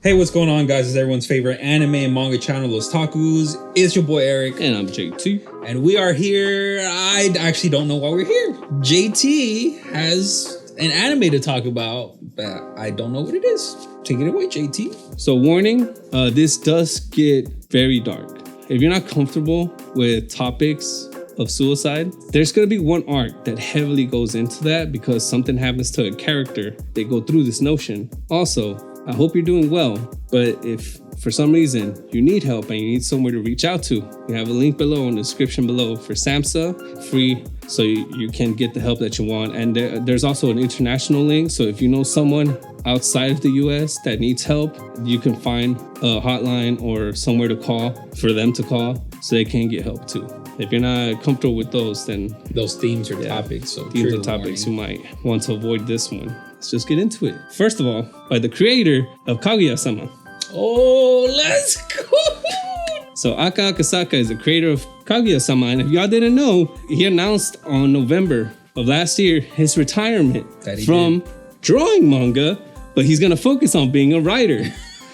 Hey, what's going on, guys? It's everyone's favorite anime and manga channel, lOsTAKUS. It's your boy Erik. And I'm JT. And we are here. I actually don't know why we're here. JT has an anime to talk about, but I don't know what it is. Take it away, JT. So warning, this does get very dark. If you're not comfortable with topics of suicide, there's going to be one arc that heavily goes into that because something happens to a character. They go through this notion. Also, I hope you're doing well, but if for some reason you need help and you need somewhere to reach out to, we have a link below in the description below for SAMHSA, free, so you can get the help that you want. And there's also an international link, so if you know someone outside of the US that needs help, you can find a hotline or somewhere to call for them to call so they can get help too. If you're not comfortable with those, then those themes or topics. So themes or topics, you might want to avoid this one. Let's just get into it. First of all, by the creator of Kaguya-sama. Oh, let's go! So Aka Akasaka is the creator of Kaguya-sama, and if y'all didn't know, he announced on November of last year his retirement from drawing manga, but he's gonna focus on being a writer.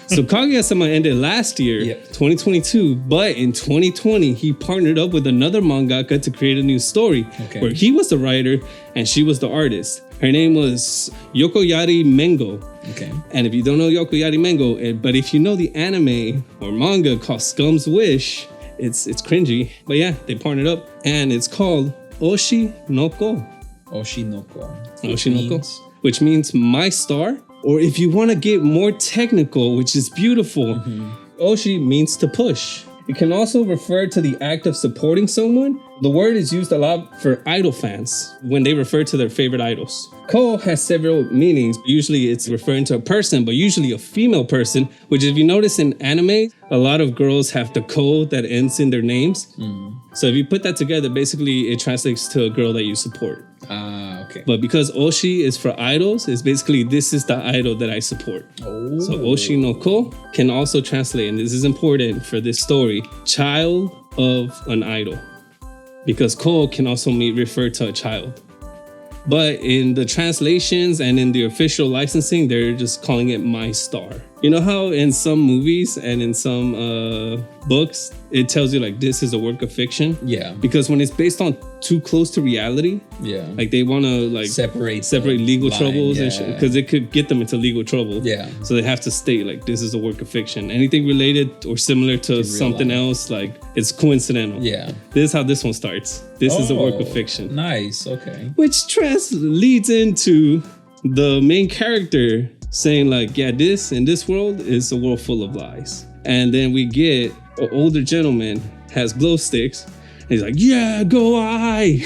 So Kaguya-sama ended last year, 2022, but in 2020, he partnered up with another mangaka to create a new story where he was the writer and she was the artist. Her name was Yokoyari Mengo. Okay. And if you don't know Yokoyari Mengo, but if you know the anime or manga called Scum's Wish, it's cringy. But yeah, they partnered up and it's called Oshi no Ko. Oshi no Ko. Oshi no Ko, which means my star. Or if you want to get more technical, which is beautiful, Oshi means to push. It can also refer to the act of supporting someone. The word is used a lot for idol fans when they refer to their favorite idols. Ko has several meanings. Usually it's referring to a person, but usually a female person, which if you notice in anime, a lot of girls have the ko that ends in their names. So if you put that together, basically it translates to a girl that you support. Okay. But because Oshi is for idols, it's basically this is the idol that I support. Oh. So Oshi no Ko can also translate, and this is important for this story, child of an idol. Because Ko can also refer to a child. But in the translations and in the official licensing, they're just calling it my star. You know how in some movies and in some books, it tells you like this is a work of fiction? Yeah. Because when it's based on too close to reality, like they want to like separate legal troubles and shit, because it could get them into legal trouble. Yeah. So they have to state like this is a work of fiction. Anything related or similar to something else, like it's coincidental. Yeah. This is how this one starts. This is a work of fiction. Nice. Okay. Which leads into the main character saying like, yeah, this in this world is a world full of lies. And then we get an older gentleman has glow sticks. And he's like, yeah, go I.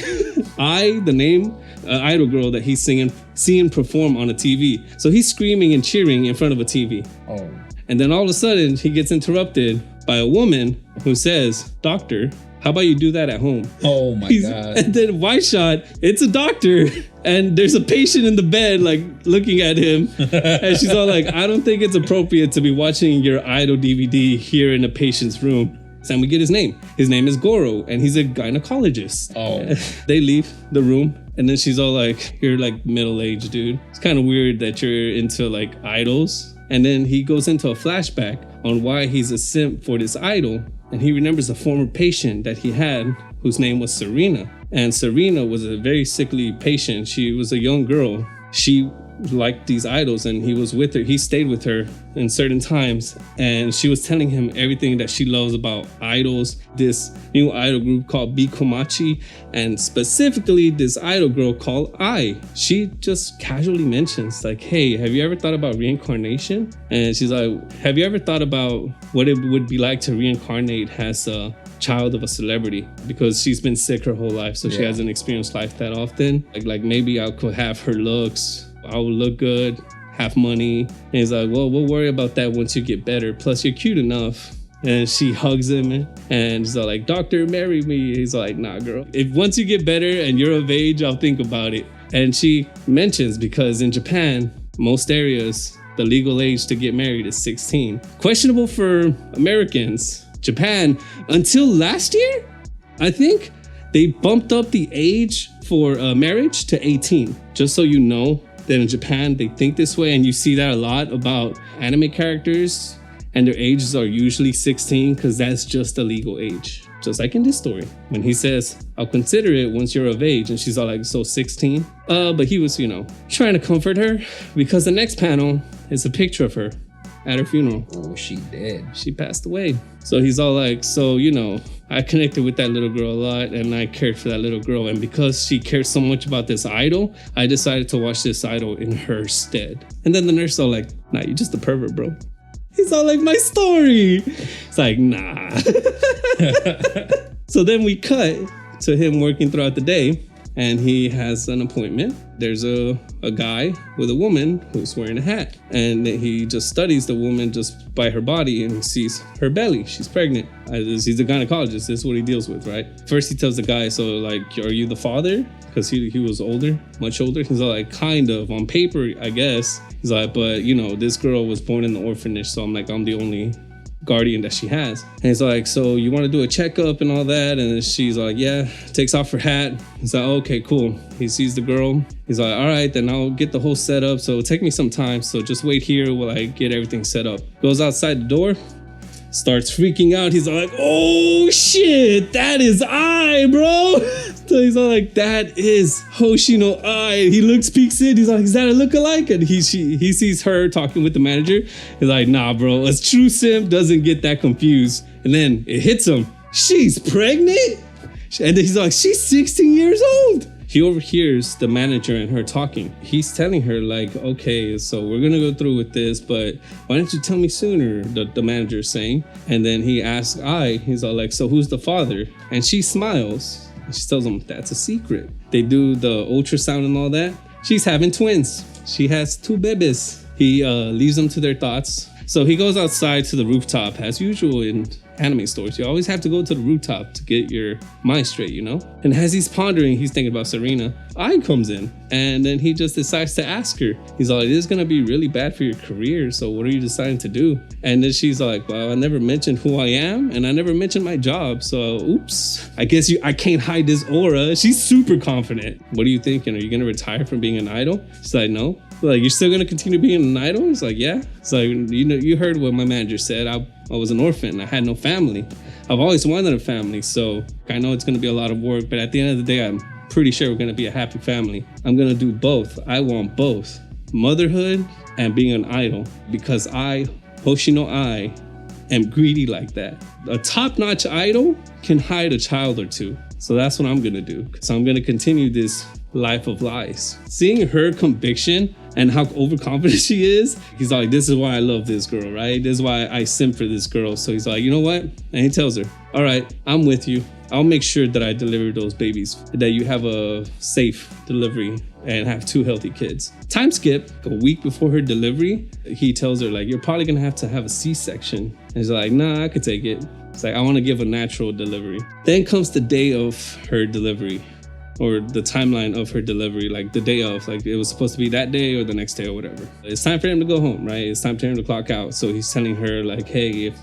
I, the name, idol girl that he's seeing perform on a TV. So he's screaming and cheering in front of a TV. Oh. And then all of a sudden he gets interrupted by a woman who says, doctor, how about you do that at home? Oh my God. And then wide shot, it's a doctor and there's a patient in the bed like looking at him. And she's all like, I don't think it's appropriate to be watching your idol DVD here in a patient's room. And we get his name. His name is Goro and he's a gynecologist. Oh. They leave the room and then she's all like, you're like middle-aged, dude. It's kind of weird that you're into like idols. And then he goes into a flashback on why he's a simp for this idol. And he remembers a former patient that he had whose name was Serena. And Serena was a very sickly patient. She was a young girl. She liked these idols and he was with her. He stayed with her in certain times. And she was telling him everything that she loves about idols. This new idol group called Bikomachi. And specifically this idol girl called Ai. She just casually mentions like, hey, have you ever thought about reincarnation? And she's like, have you ever thought about what it would be like to reincarnate as a child of a celebrity? Because she's been sick her whole life, so she hasn't experienced life that often. Like maybe I could have her looks, I would look good, have money. And he's like, well, we'll worry about that once you get better. Plus you're cute enough. And she hugs him and he's like, doctor, marry me. He's like, nah, girl. If once you get better and you're of age, I'll think about it. And she mentions because in Japan, most areas, the legal age to get married is 16. Questionable for Americans. Japan, until last year, I think they bumped up the age for marriage to 18. Just so you know, that in Japan they think this way, and you see that a lot about anime characters, and their ages are usually 16 because that's just the legal age. Just like in this story, when he says, I'll consider it once you're of age, and she's all like, so 16? But he was, trying to comfort her, because the next panel is a picture of her at her funeral. Oh, she dead. She passed away. So he's all like, so, I connected with that little girl a lot, and I cared for that little girl. And because she cared so much about this idol, I decided to watch this idol in her stead. And then the nurse all like, nah, you're just a pervert, bro. He's all like, my story. It's like, nah. So then we cut to him working throughout the day, and he has an appointment. There's a guy with a woman who's wearing a hat, and he just studies the woman just by her body and sees her belly. She's pregnant. He's a gynecologist. This is what he deals with, right? First he tells the guy, so like, are you the father? Because he was older, much older. He's all like, kind of, on paper, I guess. He's like, but this girl was born in the orphanage, so I'm the only guardian that she has. And he's like, so you want to do a checkup and all that? And she's like, yeah. Takes off her hat. He's like, okay, cool. He sees the girl. He's like, all right, then I'll get the whole setup. So it'll take me some time. So just wait here while I get everything set up. Goes outside the door. Starts freaking out. He's like, oh shit, that is I, bro. So he's all like, that is Hoshino I. He peeks in. He's like, is that a lookalike? And he sees her talking with the manager. He's like, nah, bro. A true simp doesn't get that confused. And then it hits him. She's pregnant? And then he's like, she's 16 years old. He overhears the manager and her talking. He's telling her like, okay, so we're gonna go through with this, but why didn't you tell me sooner? The manager's saying. And then he asks he's all like, so who's the father? And she smiles. And she tells him that's a secret. They do the ultrasound and all that. She's having twins. She has 2 babies. He leaves them to their thoughts. So he goes outside to the rooftop, as usual in anime stores. You always have to go to the rooftop to get your mind straight, And as he's pondering, he's thinking about Serena. Ai comes in, and then he just decides to ask her. He's like, this is going to be really bad for your career, so what are you deciding to do? And then she's like, well, I never mentioned who I am, and I never mentioned my job, so oops. I guess I can't hide this aura. She's super confident. What are you thinking? Are you going to retire from being an idol? She's like, no. Like, you're still gonna continue being an idol? He's like, yeah. It's like, you heard what my manager said. I was an orphan. I had no family. I've always wanted a family, so I know it's gonna be a lot of work, but at the end of the day, I'm pretty sure we're gonna be a happy family. I'm gonna do both. I want both motherhood and being an idol, because Hoshino I, am greedy like that. A top-notch idol can hide a child or two. So that's what I'm gonna do. So I'm gonna continue this life of lies. Seeing her conviction and how overconfident she is, he's like, this is why I love this girl, right? This is why I simp for this girl. So he's like, you know what? And he tells her, all right, I'm with you. I'll make sure that I deliver those babies, that you have a safe delivery and have 2 healthy kids. Time skip, a week before her delivery, he tells her like, you're probably gonna have to have a C-section. And he's like, nah, I could take it. It's like, I wanna give a natural delivery. Then comes the day of her delivery, or the timeline of her delivery, like the day of, like it was supposed to be that day or the next day or whatever. It's time for him to go home, right? It's time for him to clock out. So he's telling her like, hey,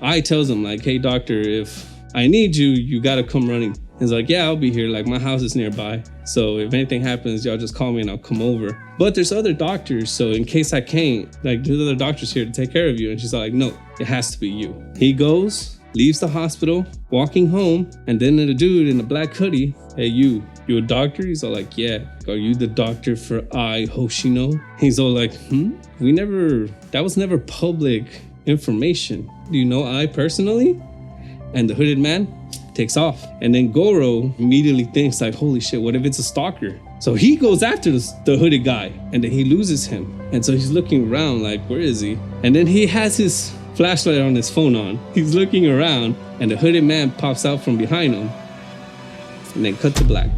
I tells him like, hey doctor, if I need you, you gotta come running. He's like, yeah, I'll be here. Like my house is nearby. So if anything happens, y'all just call me and I'll come over. But there's other doctors. So in case I can't, like there's other doctors here to take care of you. And she's like, no, it has to be you. He goes, leaves the hospital, walking home, and then the dude in the black hoodie, hey, you a doctor? He's all like, yeah. Are you the doctor for Hoshino? He's all like, that was never public information. Do you know I personally? And the hooded man takes off. And then Goro immediately thinks like, holy shit, what if it's a stalker? So he goes after the hooded guy, and then he loses him. And so he's looking around like, where is he? And then he has his flashlight on his phone on. He's looking around, and the hooded man pops out from behind him. And then cut to black.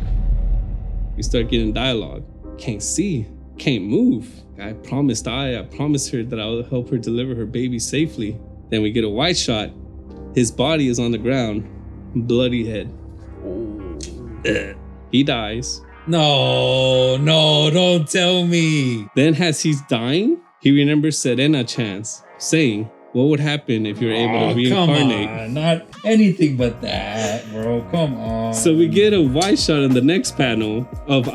We start getting dialogue. Can't see, can't move. I promised her that I'll help her deliver her baby safely. Then we get a wide shot. His body is on the ground, bloody head. He dies. No, don't tell me. Then as he's dying, he remembers Serena chants, saying, what would happen if you're able to reincarnate? Come on, not anything but that, bro. Come on. So we get a wide shot in the next panel of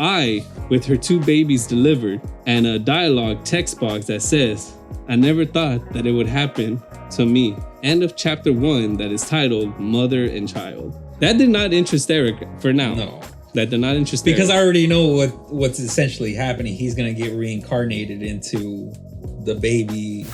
with her 2 babies delivered and a dialogue text box that says, "I never thought that it would happen to me." End of chapter 1 that is titled Mother and Child. That did not interest Erik for now. No. That did not interest Because Erik. I already know what's essentially happening. He's going to get reincarnated into the baby.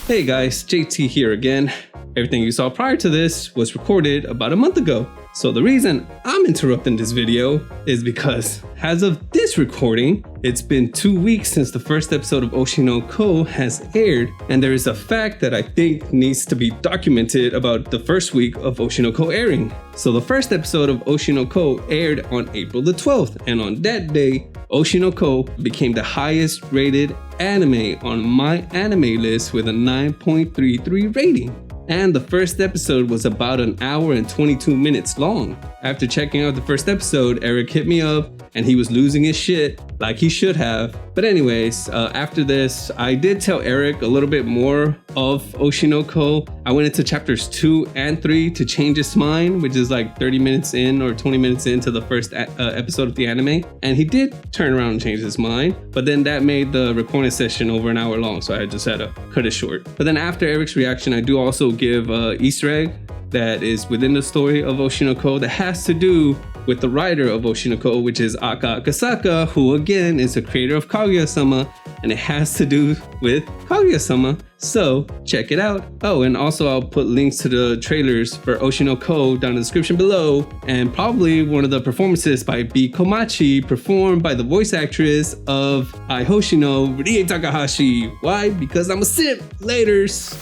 Hey guys, JT here again. Everything you saw prior to this was recorded about a month ago. So the reason I'm interrupting this video is because as of this recording, it's been 2 weeks since the first episode of Oshi no Ko has aired, and there is a fact that I think needs to be documented about the first week of Oshi no Ko airing. So the first episode of Oshi no Ko aired on April the 12th, and on that day, Oshi no Ko became the highest rated anime on my anime list with a 9.33 rating. And the first episode was about an hour and 22 minutes long. After checking out the first episode, Erik hit me up and he was losing his shit like he should have. But anyways, after this, I did tell Erik a little bit more of Oshi no Ko. I went into chapters 2 and 3 to change his mind, which is like 30 minutes in or 20 minutes into the first episode of the anime. And he did turn around and change his mind, but then that made the recording session over an hour long, so I just had to cut it short. But then after Erik's reaction, I do also give Easter egg that is within the story of Oshi no Ko that has to do with the writer of Oshi no Ko, which is Aka Akasaka, who again is the creator of Kaguya-sama, and it has to do with Kaguya-sama. So check it out. Oh, and also I'll put links to the trailers for Oshi no Ko down in the description below, and probably one of the performances by B. Komachi, performed by the voice actress of Ai Hoshino, Rie Takahashi. Why? Because I'm a simp. Laters.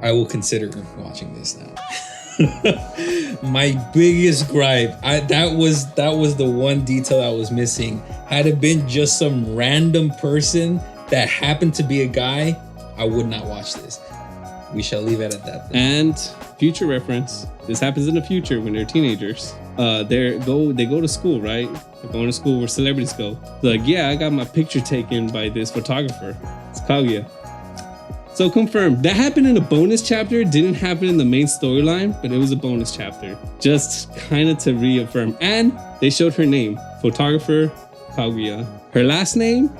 I will consider watching this now. My biggest gripe, that was the one detail I was missing. Had it been just some random person that happened to be a guy, I would not watch this. We shall leave it at that. And future reference, this happens in the future when they're teenagers. They go to school, right? They're going to school where celebrities go. They're like, yeah, I got my picture taken by this photographer. It's Kaguya. So confirmed, that happened in a bonus chapter. Didn't happen in the main storyline, but it was a bonus chapter. Just kind of to reaffirm. And they showed her name, photographer Kaguya. Her last name,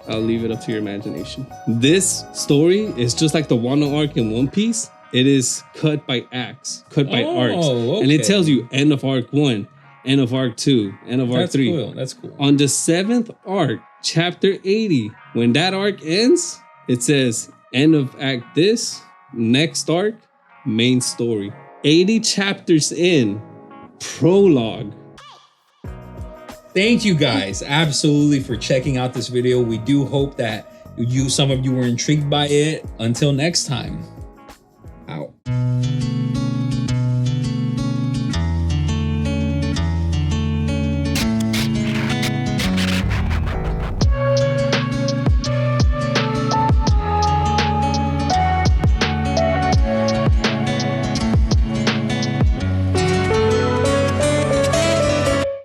I'll leave it up to your imagination. This story is just like the Wano arc in One Piece. It is cut by acts, cut by arcs. Okay. And it tells you end of arc 1, end of arc 2, end of arc 3. Cool. That's cool. On the 7th arc, chapter 80, when that arc ends, it says end of act this, next arc, main story. 80 chapters in, prologue. Thank you guys absolutely for checking out this video. We do hope that some of you were intrigued by it. Until next time, out.